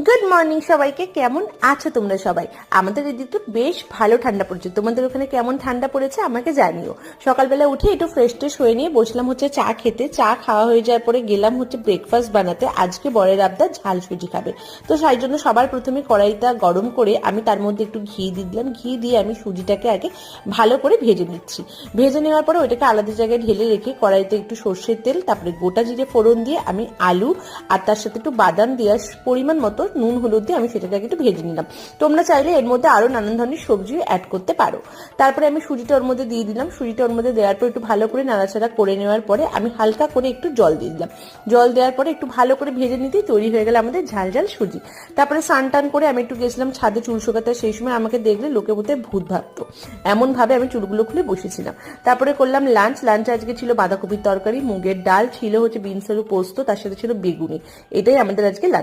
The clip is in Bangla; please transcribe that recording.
গুড মর্নিং সবাইকে। কেমন আছো তোমরা সবাই? আমাদের এদিকে বেশ ভালো ঠান্ডা পড়েছে। তোমাদের ওখানে কেমন ঠান্ডা পড়েছে আমাকে জানিও। সকালবেলা উঠে একটু ফ্রেশ ট্রেশ হয়ে নিয়ে বসলাম হচ্ছে চা খেতে। চা খাওয়া হয়ে যাওয়ার পরে গেলাম হচ্ছে ব্রেকফাস্ট বানাতে। আজকে বরের আবদার ঝাল সুজি খাবে, তো সেই জন্য সবার প্রথমে কড়াইটা গরম করে আমি তার মধ্যে একটু ঘি দিয়ে দিলাম। ঘি দিয়ে আমি সুজিটাকে আগে ভালো করে ভেজে নিচ্ছি। ভেজে নেওয়ার পরে ওইটাকে আলাদা জায়গায় ঢেলে রেখে কড়াইতে একটু সর্ষের তেল, তারপরে গোটা জিরে ফোড়ন দিয়ে আমি আলু আর তার সাথে একটু বাদাম দিয়ে পরিমাণ মতো নুন হলুদ দিয়ে আমি সেটাকে একটু ভেজে নিলাম। তোমরা চাইলে এর মধ্যে আরো নানান ধরনের সবজি অ্যাড করতে পারো। তারপরে আমি সুজিটা ওর মধ্যে দিয়ে দিলাম। সুজিটা ওর মধ্যে দেওয়ার পর একটু ভালো করে নাড়াচাড়া করে নেওয়ার পরে আমি হালকা করে একটু জল দিয়ে দিলাম। জল দেওয়ার পরে একটু ভালো করে ভেজে নিতেই তৈরি হয়ে গেল আমাদের ঝাল ঝাল সুজি। তারপরে স্নান টান করে আমি একটু গেছিলাম ছাদে চুল শুকাতে। সেই সময় আমাকে দেখলে লোকে বোধহয় ভূত ভাবতো, এমন ভাবে আমি চুলগুলো খুলে বসেছিলাম। তারপরে করলাম লাঞ্চ। লাঞ্চে আজকে ছিল বাঁধাকপির তরকারি, মুগের ডাল, ছিল হচ্ছে বিনস আলু পোস্ত, তার সাথে ছিল বেগুনি। এটাই আমাদের আজকে লাঞ্চ।